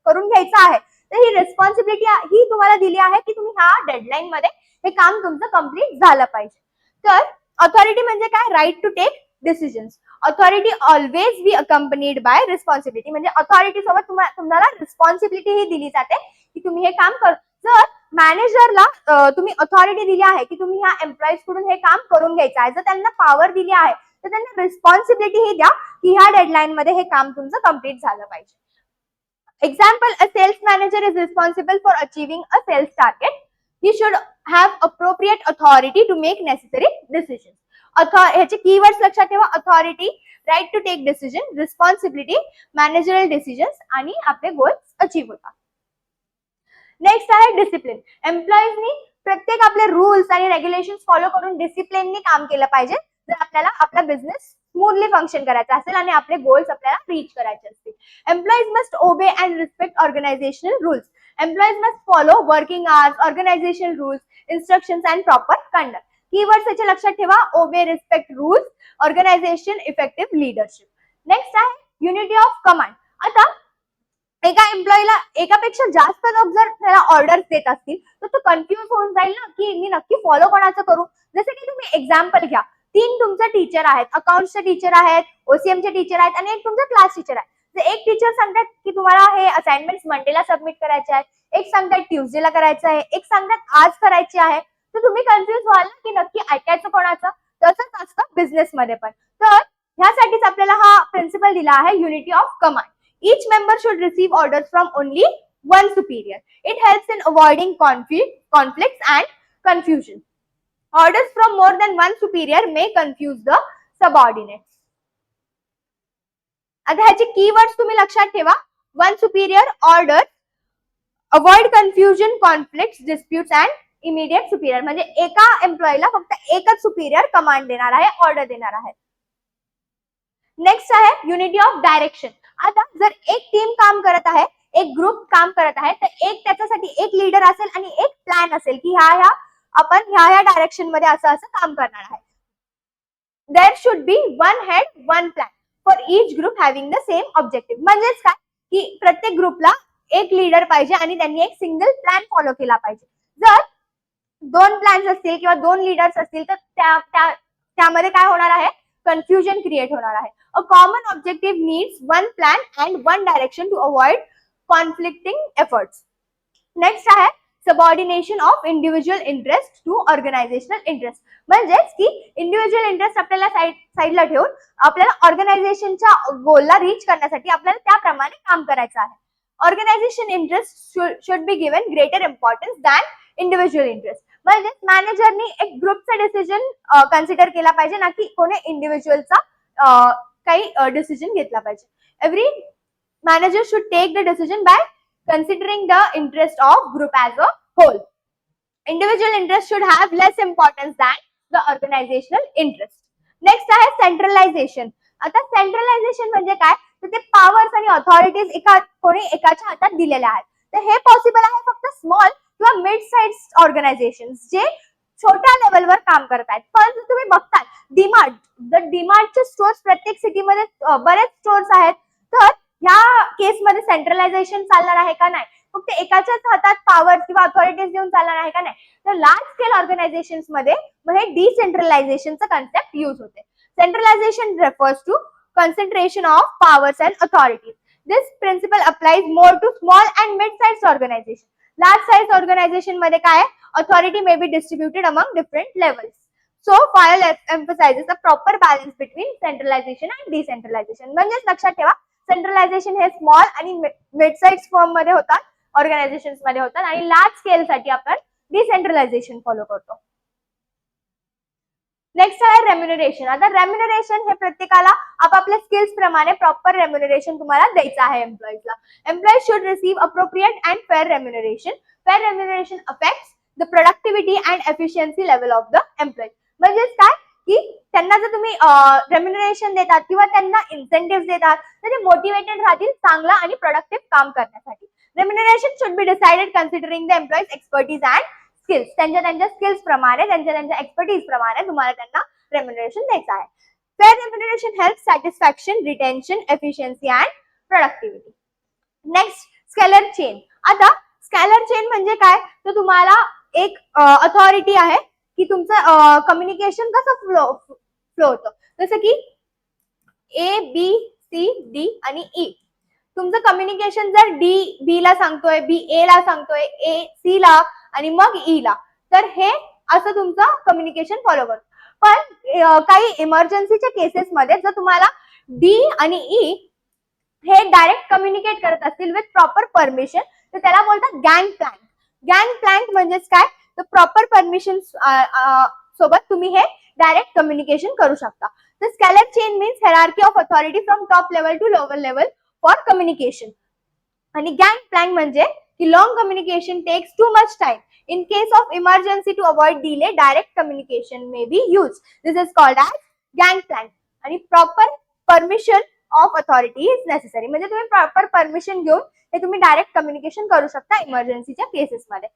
करून घ्यायचं आहे तर ही रिस्पॉन्सिबिलिटी ही तुम्हाला दिली आहे की तुम्ही ह्या डेडलाईन मध्ये हे काम तुमचं कम्प्लीट झालं पाहिजे. तर अथॉरिटी म्हणजे काय, right to take decisions. Authority always be accompanied by responsibility. म्हणजे अथॉरिटी सोबत तुम्हाला रिस्पॉन्सिबिलिटी ही दिली जाते की तुम्ही हे काम कर. जर मॅनेजरला तुम्ही अथॉरिटी दिली आहे की तुम्ही ह्या एम्प्लॉईज कडून हे काम करून घ्यायचं आहे, जर त्यांना पॉवर दिली आहे तर त्यांना रिस्पॉन्सिबिलिटी ही द्या की ह्या डेडलाईन मध्ये हे काम तुमचं कम्प्लीट झालं पाहिजे. Example, a sales manager is responsible for achieving a sales target. He should have appropriate authority to make necessary decision. ह्याचे कीवर्ड्स लक्षात ठेवा. Authority, right to take decision, responsibility, managerial decisions आणि आपले गोल्स अचीव्ह होतात. नेक्स्ट आहे डिसिप्लिन. एम्प्लॉईजनी प्रत्येक आपले रूल्स आणि रेग्युलेशन फॉलो करून डिसिप्लिननी काम केलं पाहिजे जर आपल्याला आपला बिझनेस स्मूथली फंक्शन करायचा असेल आणि आपले गोल्स आपल्याला रीच करायचे असतील. Employees must obey and respect organizational rules. Employees must follow working hours, organizational rules, instructions and proper conduct. Keywords याचे लक्षात ठेवा. Obey, respect rules, organization, effective leadership. Next आहे युनिटी ऑफ कमांड. आता एका एम्प्लॉईला एकापेक्षा जास्त लोक जर त्याला ऑर्डर्स देत असतील तर तो कन्फ्युज होऊन जाईल ना की मी नक्की फॉलो कोणाचं करू. जसं की तुम्ही एक्झाम्पल घ्या, 3 तुमचे टीचर आहेत, अकाउंटचे टीचर आहेत, ओसीएमचे टीचर आहेत आणि एक तुमचा क्लास टीचर आहे. जर एक टीचर सांगतात की तुम्हाला हे असाइनमेंट्स मंडेला सबमिट करायचे आहेत, एक सांगतात ट्यूजडेला करायचं आहे, एक सांगतात आज करायची आहे, तर तुम्ही कन्फ्युज व्हाल ना की नक्की ऐकायचं कोणाचं. तसंच असतं बिझनेस मध्ये पण. तर ह्यासाठीच आपल्याला हा प्रिन्सिपल दिला आहे unity of command. Each member should receive orders from only one superior. It helps in avoiding conflicts and confusion. Orders from more than one superior may confuse the subordinates. आता ह्याचे कीवर्ड्स तुम्ही लक्षात ठेवा. One superior, orders, avoid confusion, conflicts, disputes and immediate superior. म्हणजे एका एम्प्लॉईला फक्त एकच सुपिरियर कमांड देणार आहे, ऑर्डर देणार आहे. नेक्स्ट आहे युनिटी ऑफ डायरेक्शन. आता जर एक टीम काम करत आहे, एक ग्रुप काम करत आहे तर एक त्याच्यासाठी एक लीडर असेल आणि एक प्लॅन असेल की आपण ह्या डायरेक्शन मध्ये असं काम करणार आहे. There should be one head one plan for each group having the same objective. म्हणजेच काय की प्रत्येक ग्रुपला एक लीडर पाहिजे आणि त्यांनी एक सिंगल प्लॅन फॉलो केला पाहिजे. जर 2 प्लॅन्स असतील किंवा 2 लीडर्स असतील तर त्यामध्ये काय होणार आहे, कन्फ्युजन क्रिएट होणार आहे. A common objective needs one plan and one direction to avoid conflicting efforts. Next आहे subordination of individual interest to organizational interest. म्हणजेच की इंडिव्हिज्युअल इंटरेस्ट आपल्याला साईडला ठेवून आपल्याला ऑर्गनायझेशनच्या गोलला रीच करण्यासाठी आपल्याला त्याप्रमाणे काम करायचं आहे. Organisation interest should be given greater importance than individual interest. म्हणजे मॅनेजरनी एक ग्रुपचा डिसिजन कन्सिडर केला पाहिजे, ना की कोणी इंडिव्हिज्युअलचा काही डिसिजन घेतला पाहिजे. Every manager should take the decision by considering the interest of group as a whole. Individual interest should have less importance than the organizational interest. Next आहे centralization. आता centralization म्हणजे काय, तर ते पॉवर्स आणि ऑथॉरिटीज कोणी एकाच्या हातात दिलेल्या आहेत. तर हे पॉसिबल आहे फक्त स्मॉल किंवा मिड साइज ऑर्गनायझेशन जे छोट्या लेवलवर काम करत आहेत. पण तुम्ही बघताय डीमार्टचे स्टोर्स प्रत्येक सिटीमध्ये बरेच स्टोर्स आहेत, तर ह्या केसमध्ये सेंट्रलायझेशन चालणार आहे का, नाही. फक्त एकाच्याच हातात पॉवर किंवा अथॉरिटीज देऊन चालणार आहे का, नाही. तर लार्ज स्केल ऑर्गनायझेशन्स मध्ये हे डिसेंट्रलायझेशनचा कन्सेप्ट यूज होते. Centralization refers to concentration of powers and authorities. This principle applies more to small and mid-sized organization. Large size organization मध्ये काय, authority may be distributed among different levels. So Fayol emphasizes a proper balance between centralization and decentralization. म्हणजेच लक्षात ठेवा, सेंट्रलायझेशन हे स्मॉल आणि मिड साइज फर्म मध्ये होतात, ऑर्गनायझेशन मध्ये होतात, आणि लार्ज स्केल साठी आपण डिसेंट्रलायझेशन फॉलो करतो. नेक्स्ट आहे रेम्युनरेशन. आता रेम्युनरेशन हे प्रत्येकाला आपापल्या स्किल्स प्रमाणे प्रॉपर रेम्युनरेशन तुम्हाला द्यायचं आहे एम्प्लॉईजला. Employees should receive appropriate and fair remuneration. Fair remuneration affects the productivity and efficiency level of the employee. म्हणजेच काय की त्यांना जर तुम्ही रेम्युनरेशन देतात किंवा त्यांना इन्सेंटिव्ह देतात तर ते मोटिवेटेड राहतील चांगला आणि प्रोडक्टिव्ह काम करण्यासाठी. Remuneration should be decided considering the employees expertise and skills. त्यांच्या स्किल्स प्रमाणे, त्यांच्या एक्सपर्टीज प्रमाणे तुम्हाला त्यांना रेम्युनरेशन द्यायचं आहे. Fair remuneration help satisfaction, retention, efficiency and productivity. Next scalar chain. आता स्केलर चेन म्हणजे काय, तर तुम्हाला एक अथॉरिटी आहे की तुमचं कम्युनिकेशन कसं फ्लो होतं. जसं की ए बी सी डी आणि ई. तुमचं कम्युनिकेशन जर डी बी ला सांगतोय, बी ए ला सांगतोय, ए सी ला आणि मग ई ला, तर हे असं तुमचं कम्युनिकेशन फॉलो करतो. पण काही इमर्जन्सीच्या केसेसमध्ये जर तुम्हाला डी आणि ई हे डायरेक्ट कम्युनिकेट करत असतील विथ प्रॉपर परमिशन, तर त्याला बोलतात गँग प्लॅंक. गँग प्लॅंक म्हणजेच काय, तर प्रॉपर परमिशन सोबत तुम्ही हे डायरेक्ट कम्युनिकेशन करू शकता. तर scalar chain means hierarchy of authority from top level to lower level for communication. आणि गँग प्लॅंक म्हणजे की long communication takes too much time. In case of emergency to avoid delay, direct communication may be used. This is called as gangplank. आणि proper permission of authority is necessary. म्हणजे तुम्ही proper permission घेऊन हे तुम्ही डायरेक्ट कम्युनिकेशन करू शकता इमर्जन्सीच्या केसेस मध्ये.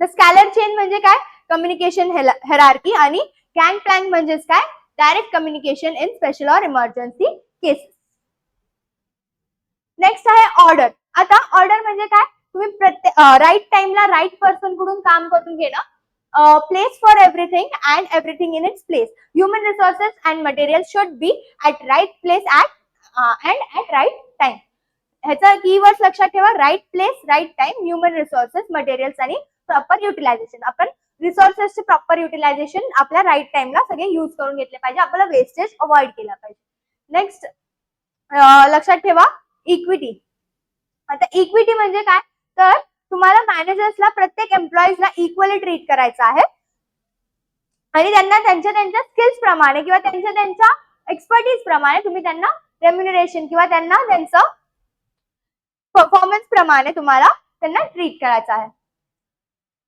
तर स्केलर चेन म्हणजे काय, कम्युनिकेशन हायरार्की, आणि गँगप्लॅंक म्हणजेच काय, डायरेक्ट कम्युनिकेशन इन स्पेशल और इमर्जन्सी केसेस. नेक्स्ट आहे ऑर्डर. आता ऑर्डर म्हणजे काय, तुम्ही प्रत्येक राईट टाइमला राईट पर्सन कडून काम करून घेणं. Place for everything and everything in its place. Human resources and material should be at right place and at right time. ह्याचा कीवर्ड लक्षात ठेवा, right place, right time, human resources, materials आणि प्रॉपर युटिलायझेशन. आपण रिसोर्सेसचे प्रॉपर युटिलायझेशन आपल्या राईट टाइमला सगळे युज करून घेतले पाहिजे, आपल्याला वेस्टेज अवॉइड केला पाहिजे. नेक्स्ट लक्षात ठेवा इक्विटी. आता इक्विटी म्हणजे काय, तर तुम्हाला मॅनेजर्सला प्रत्येक एम्प्लॉईजला इक्वली ट्रीट करायचं आहे आणि त्यांना त्यांच्या स्किल्स प्रमाणे किंवा त्यांच्या एक्सपर्टीज प्रमाणे तुम्ही त्यांना रेम्युनरेशन किंवा त्यांना त्यांचं परफॉर्मन्स प्रमाणे तुम्हाला त्यांना ट्रीट करायचं आहे.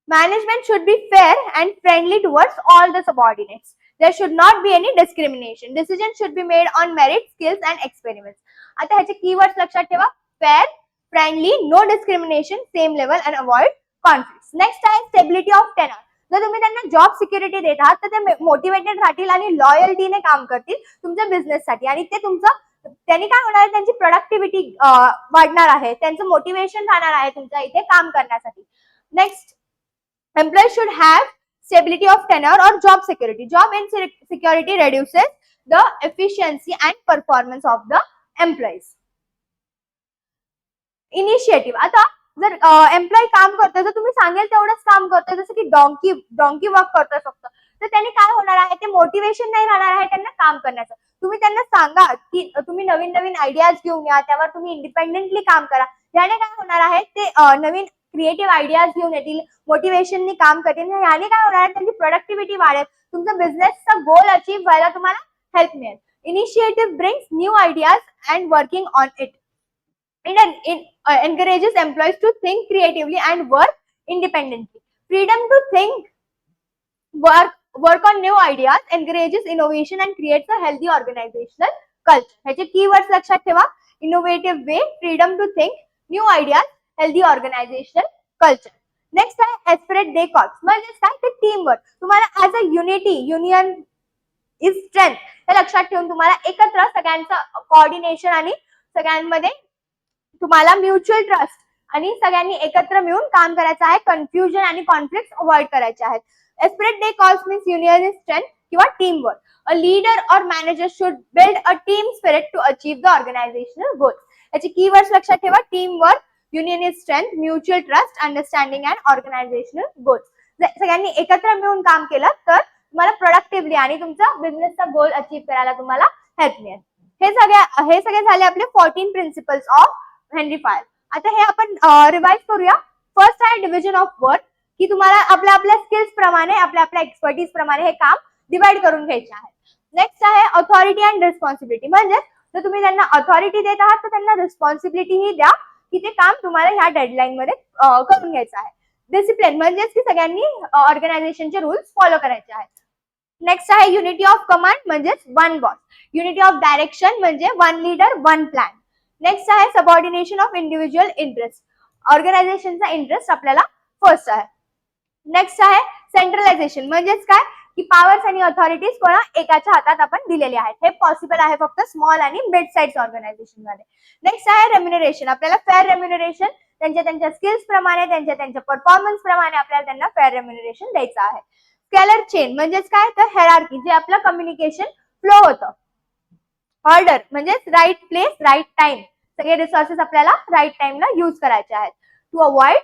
Management should be fair and friendly towards all the subordinates. There should not be any discrimination. Decisions should be made on merit, skills and experiments. आता ह्याचे कीवर्ड्स लक्षात ठेवा, fair, friendly, no discrimination, same level and avoid conflicts. Next आहे stability of tenure. जर तुम्ही त्यांना जॉब सिक्युरिटी देत आहात तर ते मोटिवेटेड राहतील आणि लॉयल्टीने काम करतील तुमच्या बिझनेससाठी आणि ते तुमचं त्यांनी काय होणार आहे, त्यांची प्रोडक्टिव्हिटी वाढणार आहे, त्यांचं मोटिवेशन राहणार आहे तुमच्या इथे काम करण्यासाठी. Next, employee should have stability of tenure or job security. Job insecurity reduces the efficiency and performance of the employees. Initiative, आता जर एम्प्लॉई काम करतोय तर तुम्ही सांगेल तेवढंच काम करतोय, जसं की डॉंकी वर्क करतोय फक्त, तर त्यांनी काय होणार आहे, ते मोटिवेशन नाही राहणार आहे त्यांना काम करण्याचं. तुम्ही त्यांना सांगा की तुम्ही नवीन नवीन आयडियाज घेऊन या, त्यावर तुम्ही इंडिपेंडेंटली काम करा. याने काय होणार आहे, ते नवीन क्रिएटिव्ह आयडियाज घेऊन येतील, मोटिवेशननी काम करतील. याने काय होणार आहे, त्यांची प्रोडक्टिव्हिटी वाढेल, तुमचा बिझनेसचा गोल अचीव व्हायला तुम्हाला हेल्प मिळेल. Initiative brings new ideas and working on it. It encourages employees to think creatively and work independently. Freedom to think, work on new ideas encourages innovation and creates a healthy organizational culture. ह्याचे keywords लक्षात ठेवा. Innovative way, freedom to think, new ideas, healthy organizational culture. Next आहे एस्पिरेट डे कॉल्स. म्हणजे काय, ते टीम वर्क. तुम्हाला as a union is strength हे लक्षात ठेवून तुम्हाला एकत्र सगळ्यांचं कोऑर्डिनेशन आणि सगळ्यांमध्ये तुम्हाला म्युच्युअल ट्रस्ट आणि सगळ्यांनी एकत्र मिळून काम करायचं आहे. कन्फ्युजन आणि कॉन्फ्लिक्ट अवॉइड करायचे आहेत. Esprit de corps means union is strength किंवा team work. A leader or manager should build a team spirit to achieve the organisational goals. याचे कीवर्ड्स लक्षात ठेवा. Team work, union is strength, mutual trust, understanding and organisational goals. सगळ्यांनी एकत्र मिळून काम केलं तर तुम्हाला प्रोडक्टिव्हली आणि तुमचा बिझनेसचा गोल अचीव करायला तुम्हाला हेल्प मिळेल. हे सगळे झाले आपले 14 प्रिन्सिपल्स ऑफ हेनरी फायर. आता हे आपण रिवाइज करूया. फर्स्ट आहे डिव्हिजन ऑफ वर्क, की तुम्हाला आपल्या आपल्या स्किल्स प्रमाणे, आपल्या आपल्या एक्सपर्टीज प्रमाणे हे काम डिवाइड करून घ्यायचे आहे. नेक्स्ट आहे ऑथॉरिटी अँड रिस्पॉन्सिबिलिटी. म्हणजे जर तुम्ही त्यांना ऑथॉरिटी देत आहात तर त्यांना रिस्पॉन्सिबिलिटी ही द्या की ते काम तुम्हाला ह्या डेडलाईन मध्ये करून घ्यायचं आहे. डिसिप्लिन म्हणजेच की सगळ्यांनी ऑर्गनायझेशनचे रूल्स फॉलो करायचे आहेत. नेक्स्ट आहे युनिटी ऑफ कमांड, म्हणजेच one boss. Unity of direction म्हणजे one leader one plan. Next आहे सबऑर्डिनेशन ऑफ इंडिव्हिज्युअल इंटरेस्ट. ऑर्गनायझेशनचा इंटरेस्ट आपल्याला फर्स्ट आहे. नेक्स्ट आहे सेंट्रलायझेशन, म्हणजेच काय की पॉवर्स आणि ऑथॉरिटीज कोणा एकाच्या हातात आपण दिलेले आहेत. हे पॉसिबल आहे फक्त स्मॉल आणि मिड साइज ऑर्गनायझेशन मध्ये. नेक्स्ट आहे रेम्युनरेशन. आपल्याला फेअर रेम्युनरेशन त्यांच्या स्किल्स प्रमाणे, त्यांच्या परफॉर्मन्स प्रमाणे आपल्याला त्यांना फेअर रेम्युनरेशन द्यायचं आहे. स्केलर चेन म्हणजेच काय तर हेरार्की, जे आपलं कम्युनिकेशन फ्लो होतं. ऑर्डर म्हणजेच राईट प्लेस राईट टाइम, सगळे रिसोर्सेस आपल्याला राईट टाइमला यूज करायचे आहेत. To avoid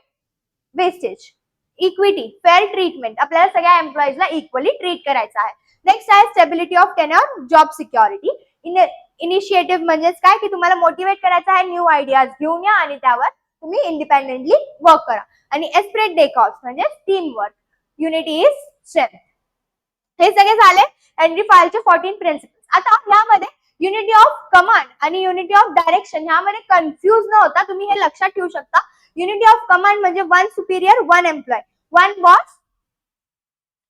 wastage. Equity, fair treatment, आपल्याला सगळ्या एम्प्लॉईजला इक्वली ट्रीट करायचं आहे. नेक्स्ट आहे stability of tenure, job security. Initiative म्हणजेच काय की तुम्हाला मोटिवेट करायचं आहे, न्यू आयडियाज घेऊन या आणि त्यावर तुम्ही इंडिपेंडेंटली वर्क करा. आणि एस्पिरेट डे कॉल्स म्हणजे team work, unity is strength. हे सगळे झाले हेनरी फायरचे 14 प्रिन्सिपल्स. आता यामध्ये युनिटी ऑफ कमांड आणि युनिटी ऑफ डायरेक्शन ह्यामध्ये कन्फ्युज न होता तुम्ही हे लक्षात ठेवू शकता. युनिटी ऑफ कमांड म्हणजे one superior one employee, one boss.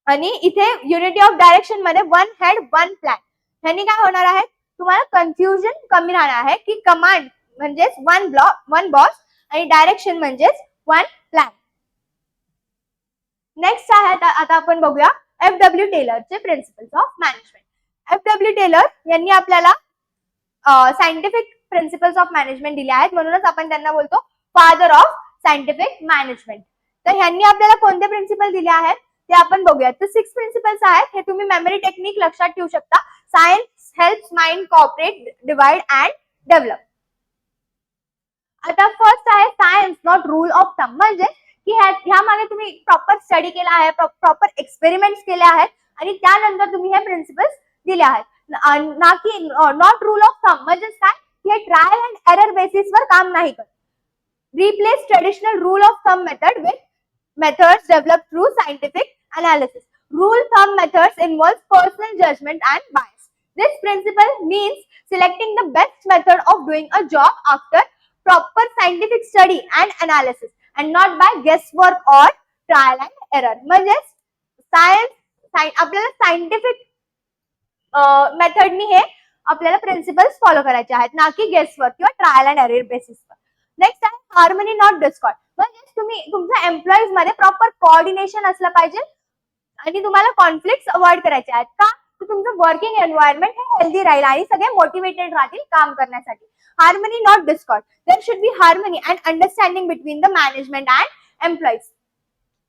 आणि इथे युनिटी ऑफ डायरेक्शन मध्ये वन हेड वन प्लॅन. ह्यानी काय होणार आहे, तुम्हाला कन्फ्युजन कमी राहणार आहे की कमांड म्हणजेच वन बॉस आणि डायरेक्शन म्हणजेच वन प्लॅन. नेक्स्ट आहे आता आपण बघूया FW टेलरचे principles of management. FW Taylor यांनी आपल्याला सायंटिफिक प्रिन्सिपल्स ऑफ मॅनेजमेंट दिले आहेत, म्हणूनच आपण त्यांना बोलतो फादर ऑफ सायंटिफिक मॅनेजमेंट. तर ह्यांनी आपल्याला कोणते प्रिन्सिपल दिले आहेत ते आपण बघूया. तर 6 प्रिन्सिपल्स आहेत, हे तुम्ही मेमरी टेक्निक लक्षात ठेवू शकता. Science helps mind cooperate, divide and develop. आता फर्स्ट आहे science not rule of thumb. म्हणजे की ह्या मागे तुम्ही प्रॉपर स्टडी केला आहे, प्रॉपर एक्सपेरिमेंट्स केले आहेत आणि त्यानंतर तुम्ही हे प्रिन्सिपल्स दिले आहेत. ना की नॉट रूल ऑफ थंब म्हणजेच काय की हे ट्रायल अँड एरर बेसिसवर काम नाही करत. Replace traditional rule of thumb method with methods developed through scientific analysis. Rule thumb methods involve personal judgment and bias. This principle means selecting the best method of doing a job after proper scientific study and analysis and not by guesswork or trial and error. म्हणजे आपल्याला सायंटिफिक मेथडनी हे आपल्याला प्रिन्सिपल्स फॉलो करायचे आहेत, ना की गेसवर्क किंवा ट्रायल अँड एरर बेसिसवर. नेक्स्ट आहे हार्मनी नॉट डिस्कॉर्ड. म्हणजे तुम्ही तुमच्या एम्प्लॉईज मध्ये प्रॉपर कोऑर्डिनेशन असलं पाहिजे आणि तुम्हाला कॉन्फ्लिक्ट अवॉइड करायचे आहेत. का तुमचं वर्किंग एन्व्हायरमेंट हे हेल्दी राहील आणि सगळे मोटिवेटेड राहतील काम करण्यासाठी. Harmony not discord. There should be harmony and understanding between the management and employees.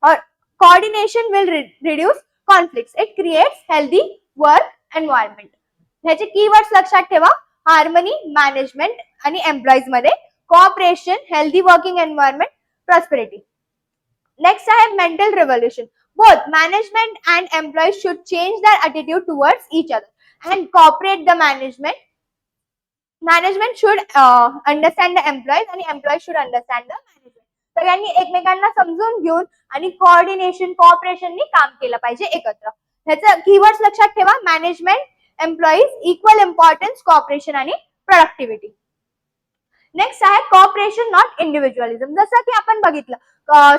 और coordination will reduce conflicts. It creates healthy work environment. ह्याचे कीवर्ड्स लक्षात ठेवा. हार्मनी मॅनेजमेंट आणि एम्प्लॉईज मध्ये, cooperation, healthy working environment, prosperity. Next आहे mental revolution. Both management and employees should change their attitude towards each other and cooperate. The management should understand the employees and employees should understand the management. सगळ्यांनी एकमेकांना समजून घेऊन आणि कोऑर्डिनेशन, कोऑपरेशननी काम केलं पाहिजे एकत्र. ह्याचं कीवर्ड्स लक्षात ठेवा. Management, employees, equal importance, cooperation आणि प्रोडक्टिव्हिटी. नेक्स्ट आहे कॉपरेशन नॉट इंडिव्हिज्युअलिझम. जसं की आपण बघितलं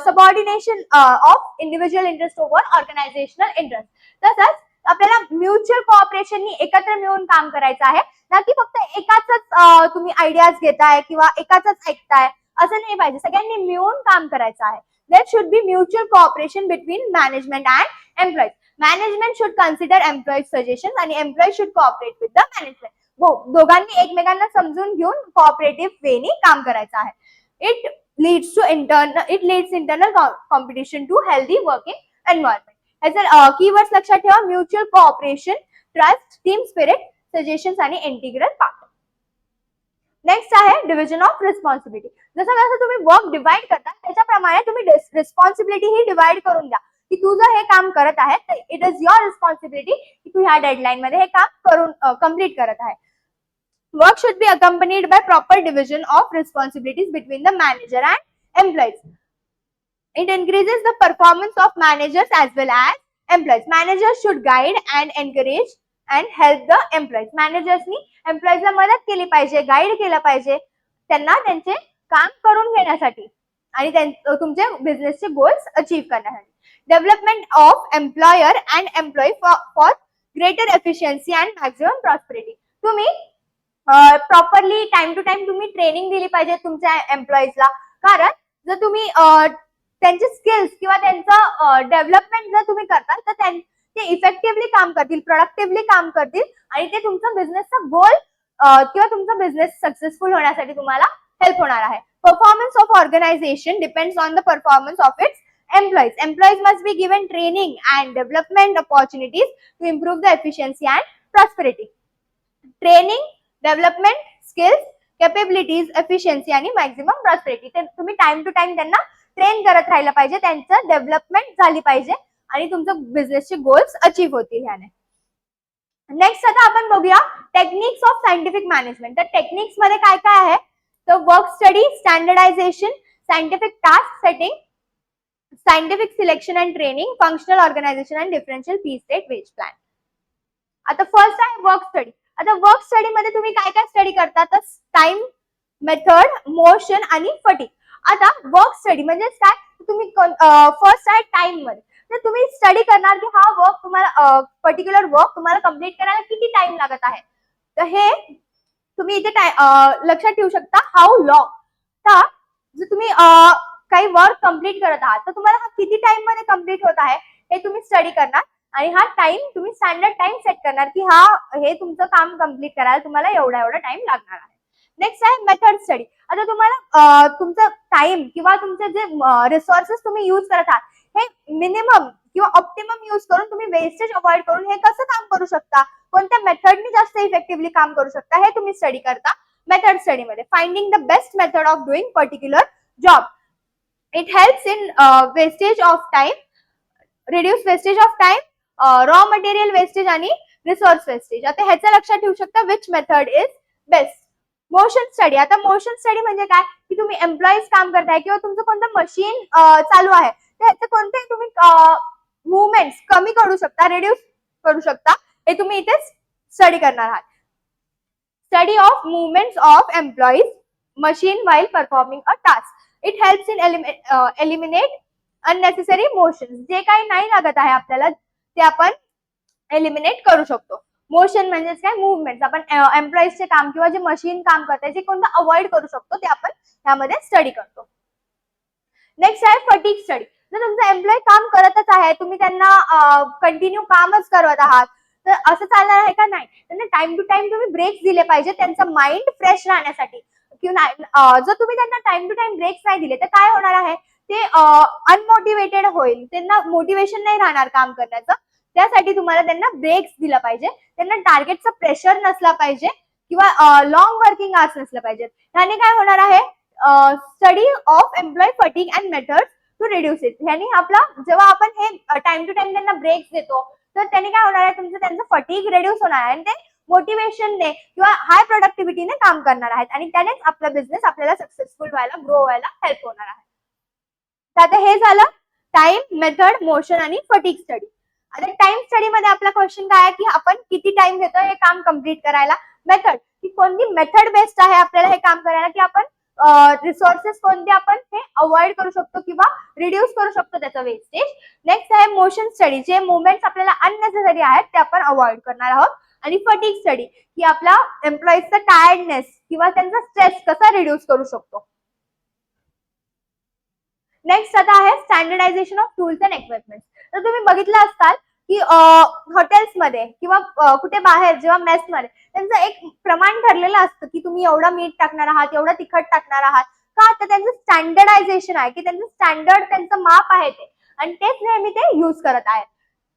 subordination of individual interest over organisational interest. तसंच आपल्याला म्युच्युअल कॉपरेशननी एकत्र मिळून काम करायचं आहे, ना की फक्त एकाच तुम्ही आयडियाज घेताय किंवा एकाच ऐकताय असं नाही पाहिजे. सगळ्यांनी मिळून काम करायचं आहे. There should be mutual cooperation between management and employees. Management should consider employees suggestion आणि employees should cooperate with the management. दोघांनी एकमेकांना समजून घेऊन कोऑपरेटिव्ह वेनी काम करायचं आहे. It leads internal competition to healthy working environment. ह्याचे कीवर्ड्स लक्षात ठेवा. Mutual cooperation, trust, team spirit, suggestions आणि इंटिग्रल पार्ट. नेक्स्ट आहे डिव्हिजन ऑफ रिस्पॉन्सिबिलिटी. जसं जसं तुम्ही वर्क डिवाइड करता त्याच्याप्रमाणे तुम्ही रिस्पॉन्सिबिलिटी ही डिवाइड करून द्या की तू जर हे काम करत आहे तर इट इज युअर रिस्पॉन्सिबिलिटी की तू ह्या डेडलाईन मध्ये हे काम करून कम्प्लीट करत आहे. Work should be accompanied by proper division of responsibilities between the manager and employees. It increases the performance of managers as well as employees. Managers should guide and encourage and help the employees. Managers ni employees ला मदत केली पाहिजे, गाईड केलं पाहिजे त्यांना त्यांचे काम करून घेण्यासाठी आणि तुमचे बिझनेसचे गोल्स अचीव करण्यासाठी. Development of employer and employee for greater efficiency and maximum prosperity. तुम्ही प्रॉपरली टाइम टू टाइम तुम्ही ट्रेनिंग दिली पाहिजे तुमच्या एम्प्लॉईजला. कारण जर तुम्ही त्यांचे स्किल्स किंवा त्यांचं डेव्हलपमेंट जर तुम्ही करताल तर ते इफेक्टिव्हली काम करतील, प्रोडक्टिव्हली काम करतील आणि ते तुमचा बिझनेसचा गोल किंवा तुमचा बिझनेस सक्सेसफुल होण्यासाठी तुम्हाला हेल्प होणार आहे. Performance of organisation depends on the performance of its employees. Employees must be given training and development opportunities to improve the efficiency and prosperity. Training, development, skills, capabilities, efficiency आणि maximum prosperity. ते तुम्ही टाइम टू टाइम त्यांना ट्रेन करत राहिलं पाहिजे, त्यांचं डेव्हलपमेंट झाली पाहिजे आणि तुमचं बिझनेसचे गोल्स अचीव होतील ह्याने. नेक्स्ट आता आपण बघूया टेक्निक्स ऑफ सायंटिफिक मॅनेजमेंट. तर टेक्निक्स मध्ये काय काय आहे तर work study, standardisation, scientific task setting, scientific selection and training, functional organisation and differential piece rate wage plan. आता फर्स्ट आहे वर्क स्टडी. आता वर्क स्टडी मध्ये तुम्ही काय काय स्टडी करता तर टाइम, मेथड, मोशन आणि फटीग. आता वर्क स्टडी म्हणजेच काय तुम्ही फर्स्ट आहे टाइम मध्ये तर तुम्ही स्टडी करणार की हा वर्क तुम्हाला पर्टिक्युलर वर्क तुम्हाला कम्प्लीट करायला किती टाइम लागत आहे. तर हे तुम्ही इथे लक्षात ठेवू शकता हाऊ लॉंग. तर जर तुम्ही काही वर्क कम्प्लीट करत आहात तर तुम्हाला हा किती टाइम मध्ये कम्प्लीट होत आहे हे तुम्ही स्टडी करणार आणि हा टाइम तुम्ही स्टँडर्ड टाइम सेट करणार की हे तुमचं काम कम्प्लीट करायला तुम्हाला एवढा टाइम लागणार आहे. नेक्स्ट आहे मेथड स्टडी. आता तुम्हाला तुमचं टाइम किंवा तुमचे जे रिसोर्सेस तुम्ही यूज करत आहात हे मिनिमम किंवा ऑप्टिमम यूज करून तुम्ही वेस्टेज अवॉइड करून हे कसं काम करू शकता, कोणत्या मेथडनी जास्त इफेक्टिव्हली काम करू शकता हे तुम्ही स्टडी करता मेथड स्टडी मध्ये. Finding the best method of doing particular job. It helps in wastage of time, reduce wastage of time, raw material wastage आणि resource wastage. आता ह्याचं लक्षात ठेवू शकता which method is best. Motion study. आता मोशन स्टडी म्हणजे काय की तुम्ही एम्प्लॉईज काम करताय किंवा तुमचं कोणतं मशीन चालू आहे तर ह्याचे कोणते तुम्ही मुवमेंट्स कमी करू शकता, रिड्यूस करू शकता हे तुम्ही इथे स्टडी करणार आहात. Study of movements of employees machine while performing a task. It helps in eliminate unnecessary motions. जे काही नाही लागत आहे आपल्याला ते आपण एलिमिनेट करू शकतो. मोशन म्हणजे काय मुवमेंट. आपण एम्प्लॉईजचे काम किंवा जे मशीन काम करते जे कोणतं अवॉइड करू शकतो ते आपण यामध्ये स्टडी करतो. नेक्स्ट आहे फटीग स्टडी. जर तुमचा एम्प्लॉई काम करतच आहे, तुम्ही त्यांना कंटिन्यू कामच करत आहात तर असं चालणार आहे का? नाही. त्यांना टाइम टू टाइम तुम्ही ब्रेक्स दिले पाहिजे त्यांचं माइंड फ्रेश राहण्यासाठी. जर तुम्ही त्यांना टाइम टू टाइम ब्रेक्स नाही दिले तर काय होणार आहे, ते अनमोटिवेटेड होईल, त्यांना मोटिवेशन नाही राहणार काम करण्याचं. त्यासाठी तुम्हाला त्यांना ब्रेक्स दिला पाहिजे, त्यांना टार्गेटचं प्रेशर नसला पाहिजे किंवा लॉंग वर्किंग आवर्स नसलं पाहिजे. त्याने काय होणार आहे, study of employee fatigue and methods to reduce it. ह्यानी आपला जेव्हा आपण हे टाइम टू टाइम त्यांना ब्रेक्स देतो तर त्याने काय होणार आहे, त्यांचं फटीग रिड्यूस होणार आहे आणि ते मोटिवेशनने किंवा हाय प्रोडक्टिव्हिटीने काम करणार आहेत आणि त्यानेच आपला बिझनेस आपल्याला सक्सेसफुल व्हायला, ग्रो व्हायला हेल्प होणार आहे. तर आता हे झालं टाइम, मेथड, मोशन आणि फटीग स्टडी. आता टाइम स्टडी मध्ये आपला क्वेश्चन काय आहे की आपण किती टाइम घेतो हे काम कम्प्लीट करायला. मेथड, की कोणती मेथड बेस्ट आहे आपल्याला हे काम करायला, की आपण रिसोर्सेस कोणते आपण हे अवॉइड करू शकतो किंवा रिड्यूस करू शकतो त्याचं वेस्टेज. नेक्स्ट आहे मोशन स्टडी, जे मुवमेंट्स आपल्याला अननेसेसरी आहेत ते आपण अवॉइड करणार आहोत. आणि फटीग स्टडी, की आपला एम्प्लॉईजचा टायर्डनेस किंवा त्यांचा स्ट्रेस कसा रिड्यूस करू शकतो. नेक्स्ट आता आहे standardisation of tools and equipment. तर तुम्ही बघितलं असताल की हॉटेल्समध्ये किंवा कुठे बाहेर जेव्हा मेसमध्ये त्यांचं एक प्रमाण ठरलेलं असतं की तुम्ही एवढं मीठ टाकणार आहात, एवढं तिखट टाकणार आहात. का तर त्यांचं स्टँडर्डायझेशन आहे, की त्यांचं स्टँडर्ड, त्यांचं माप आहे ते, आणि तेच नेहमी ते युज करत आहेत.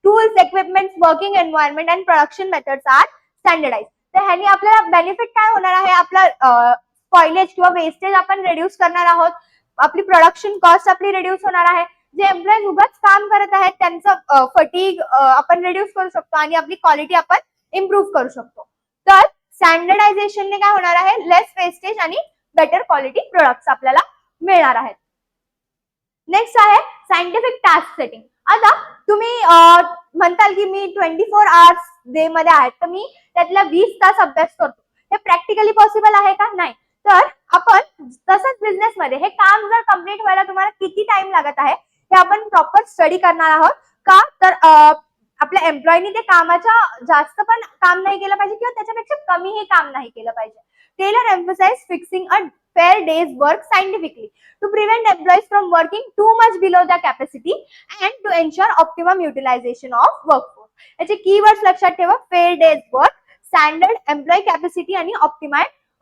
Tools, equipment, working environment and production methods are standardised. तर ह्यानी आपल्याला बेनिफिट काय होणार आहे, आपला स्पॉइलेज किंवा वेस्टेज आपण रिड्यूस करणार आहोत, आपली प्रोडक्शन कॉस्ट आपली रिड्यूस होणार आहे. जे एम्प्लॉईज उगाच काम करत आहेत त्यांचं फटीग आपण रिड्यूस करू शकतो आणि आपली क्वालिटी आपण इम्प्रूव्ह करू शकतो. तर स्टँडर्डायझेशनने काय होणार आहे, लेस वेस्टेज आणि बेटर क्वालिटी प्रोडक्ट्स आपल्याला मिळणार आहेत. नेक्स्ट आहे सायंटिफिक टास्क सेटिंग. आता तुम्ही म्हणताल की मी 24 आवर्स डे मध्ये आहेत तर मी त्यातला 20 तास अभ्यास करतो, हे प्रॅक्टिकली पॉसिबल आहे का? नाही. तर आपण तसंच बिझनेस मध्ये हे काम जर कम्प्लीट व्हायला तुम्हाला किती टाइम लागत आहे हे आपण प्रॉपर स्टडी करणार आहोत. का तर आपल्या एम्प्लॉईनी ते कामाच्या जास्त पण काम नाही केलं पाहिजे किंवा त्याच्यापेक्षा कमीही काम नाही केलं पाहिजे. Taylor emphasise fixing a fair day's work scientifically to prevent employees from working too much below their capacity and to ensure optimum utilization of workforce. याचे कीवर्ड्स लक्षात ठेवा, fair day's work, standard employee capacity आणि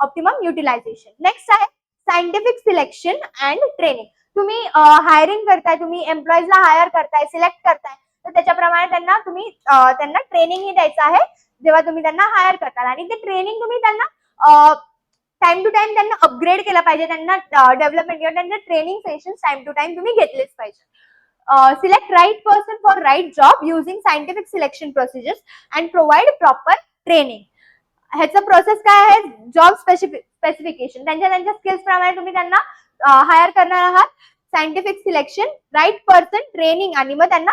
optimum utilization. नेक्स्ट आहे सायंटिफिक सिलेक्शन अँड ट्रेनिंग. तुम्ही हायरिंग करताय, तुम्ही एम्प्लॉईजला हायर करताय, सिलेक्ट करताय, तर त्याच्याप्रमाणे त्यांना ट्रेनिंग ही द्यायचं आहे जेव्हा तुम्ही त्यांना हायर करताल. आणि ते ट्रेनिंग तुम्ही त्यांना टाइम टू टाइम त्यांना अपग्रेड केलं पाहिजे, त्यांना डेव्हलपमेंट किंवा त्यांचे training session time to time तुम्ही घेतलेच पाहिजे. Select right person for right job using scientific selection procedures and provide proper training. ह्याचं प्रोसेस काय आहे, जॉब स्पेसिफिकेशन, त्यांच्या स्किल्स प्रमाणे तुम्ही त्यांना हायर करणार आहात, scientific selection, right person, training, आणि मग त्यांना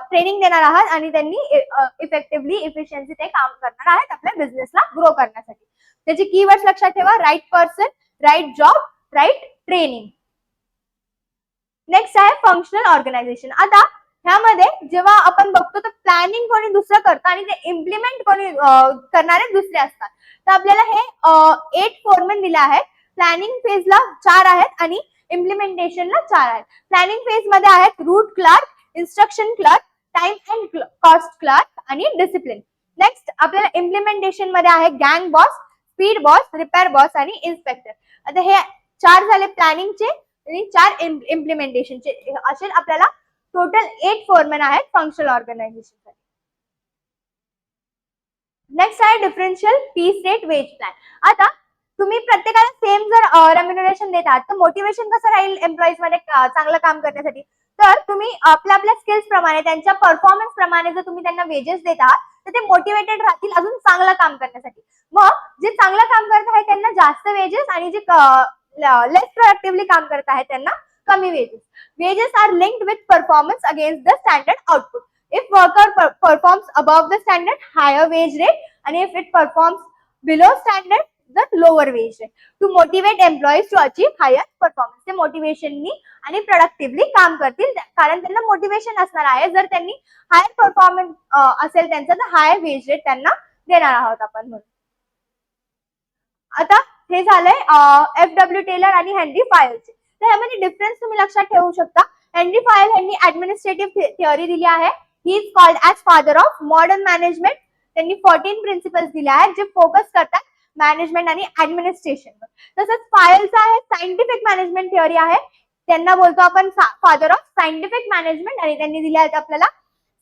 ट्रेनिंग देणार आहात आणि त्यांनी इफेक्टिव्हली, इफिशियन्सी ते काम करणार आहेत आपल्या बिझनेसला ग्रो करण्यासाठी. त्याचे कीवर्ड्स लक्षात ठेवा, right person, right job, right training. Next आहे फंक्शनल ऑर्गनायझेशन. आता ह्यामध्ये जेव्हा आपण बघतो तर प्लॅनिंग कोणी दुसरं करतं आणि ते इम्प्लिमेंट कोणी करणारे दुसरे असतात. तर आपल्याला हे 8 फोरमॅन दिले आहेत. प्लॅनिंग फेजला 4 आहेत आणि इम्प्लिमेंटेशनला 4 आहेत. प्लॅनिंग फेज मध्ये आहेत route clerk, instruction clerk, time and cost clerk आणि डिसिप्लिन. नेक्स्ट आपल्याला इम्प्लिमेंटेशन मध्ये आहे गँग boss, speed boss, repair boss आणि इन्स्पेक्टर. आता हे 4 झाले प्लॅनिंगचे आणि 4 इम्प्लिमेंटेशनचे. असे आपल्याला टोटल 8 फोरमॅन आहेत फंक्शनल ऑर्गनायझेशन. नेक्स्ट आहे differential piece rate wage plan. आता तुम्ही प्रत्येकाला सेम जर रेम्युनरेशन देत आहात तर मोटिवेशन कसं राहील एम्प्लॉईज मध्ये चांगलं काम करण्यासाठी. तर तुम्ही आपल्या स्किल्स प्रमाणे, त्यांच्या परफॉर्मन्स प्रमाणे जर तुम्ही त्यांना वेजेस देत आहात तर ते मोटिवेटेड राहतील अजून चांगलं काम करण्यासाठी. मग जे चांगलं काम करत आहेत त्यांना जास्त वेजेस आणि जे लेस प्रोडक्टिव्हली काम करत आहेत त्यांना कमी wages. Wages are linked with performance against the standard output. If worker performs above the standard, higher wage rate, आणि if it performs below standard, the lower wage rate. To motivate employees to achieve higher performance. ते मोटिवेशननी आणि प्रोडक्टिव्हली काम करतील कारण त्यांना मोटिवेशन असणार आहे. जर त्यांनी हायर परफॉर्मन्स असेल त्यांचा तर हायर वेज रेट त्यांना देणार आहोत आपण. म्हणून आता हे झालंय FW टेलर आणि हेनरी फायलचे. तर ह्यामध्ये डिफरन्स तुम्ही लक्षात ठेवू शकता. हेनरी फायल यांनी ऍडमिनिस्ट्रेटिव्ह थिअरी दिली आहे. He is called as father of modern management. त्यांनी 14 प्रिन्सिपल्स दिले आहेत जे फोकस करतात मॅनेजमेंट आणि ऍडमिनिस्ट्रेशनवर. तसंच फायलचा आहे सायंटिफिक मॅनेजमेंट थिअरी आहे, त्यांना बोलतो आपण फादर ऑफ सायंटिफिक मॅनेजमेंट, आणि त्यांनी दिले आहेत आपल्याला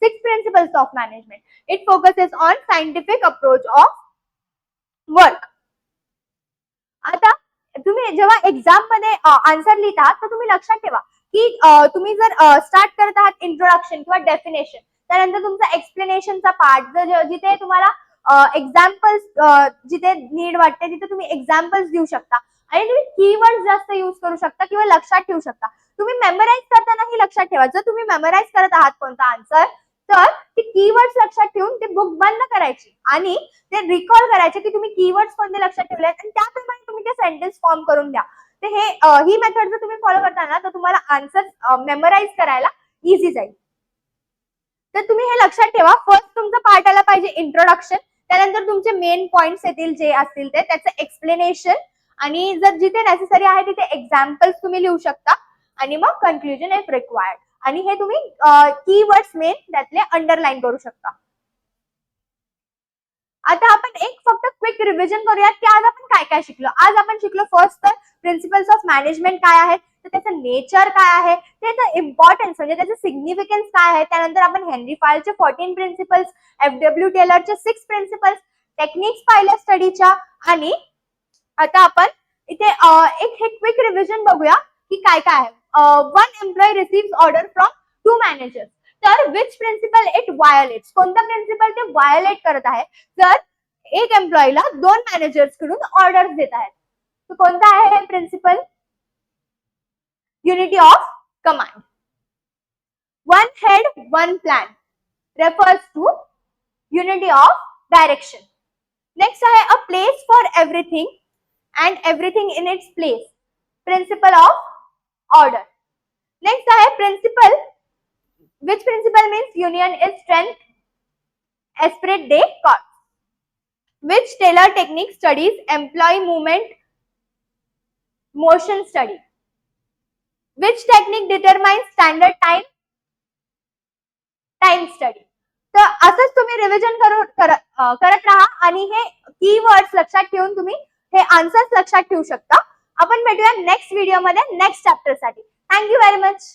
6 principles of management. It focuses on scientific approach of work. आता तुम्ही जेव्हा एक्झाम मध्ये आन्सर लिहिता तर तुम्ही लक्षात ठेवा की तुम्ही जर स्टार्ट करत आहात इंट्रोडक्शन किंवा डेफिनेशन, त्यानंतर तुमचा एक्सप्लेनेशनचा पार्ट जिथे तुम्हाला एक्झाम्पल्स जिथे नीड वाटते तिथे तुम्ही एक्झाम्पल्स देऊ शकता, आणि तुम्ही कीवर्ड जास्त यूज करू शकता किंवा लक्षात ठेवू शकता. तुम्ही मेमोराइज करतानाही लक्षात ठेवा, जर तुम्ही मेमोराइज करत आहात कोणता आन्सर तर ते कीवर्ड्स लक्षात ठेवून ते बुक बंद करायची आणि ते रिकॉल करायचे की तुम्ही कीवर्ड्स कोणते लक्षात ठेवले आणि त्याप्रमाणे तुम्ही ते सेंटेन्स फॉर्म करून द्या. तर हे ही मेथड जर तुम्ही फॉलो करता ना तर तुम्हाला आन्सर मेमोराइज करायला इझी जाईल. तर तुम्ही हे लक्षात ठेवा, फर्स्ट तुमचा पार्ट आला पाहिजे इंट्रोडक्शन, त्यानंतर तुमचे मेन पॉइंट्स येतील जे असतील ते त्याचं एक्सप्लेनेशन, आणि जर जिथे नेसेसरी आहे तिथे एक्झाम्पल्स तुम्ही लिहू शकता, आणि मग कन्क्लुजन इफ रिक्वायर्ड, आणि हे तुम्ही कीवर्ड्स मेन त्यातले अंडरलाईन करू शकता. आता आपण एक फक्त क्विक रिव्हिजन करूयात की आज आपण काय काय शिकलो. आज आपण शिकलो फर्स्ट तर प्रिन्सिपल्स ऑफ मॅनेजमेंट काय आहेत, तर त्याचं नेचर काय आहे, त्याचं इम्पॉर्टन्स म्हणजे त्याचं सिग्निफिकन्स काय आहे. त्यानंतर आपण हेनरी फायलचे 14 प्रिन्सिपल्स, FW टेलरचे 6 प्रिन्सिपल्स, टेक्निक्स पाहिल्या स्टडीच्या, आणि आता आपण इथे एक हे क्विक रिव्हिजन बघूया की काय काय आहे. One employee receives order from 2 managers, तर विच प्रिन्सिपल इट व्हायोलेट्स, कोणता प्रिन्सिपल ते व्हायोलेट करत आहे, तर एक एम्प्लॉईला 2 मॅनेजर्स कडून ऑर्डर्स देत आहेत. तर कोणता आहे हे principle? Unity of command. One head one plan refers to unity of direction. Next आहे a place for everything and everything in its place, principle of order. Next आहे principle which principle means union is strength, esprit de corps. Which Taylor technique studies employee movement motion study. Which technique determines standard time study. तर असंच तुम्ही रिव्हिजन करत राहा आणि हे कीवर्ड्स लक्षात ठेवून तुम्ही हे आन्सर्स लक्षात ठेवू शकता. आपण भेटूया नेक्स्ट व्हिडिओ मध्ये नेक्स्ट चॅप्टर साठी. Thank you very much.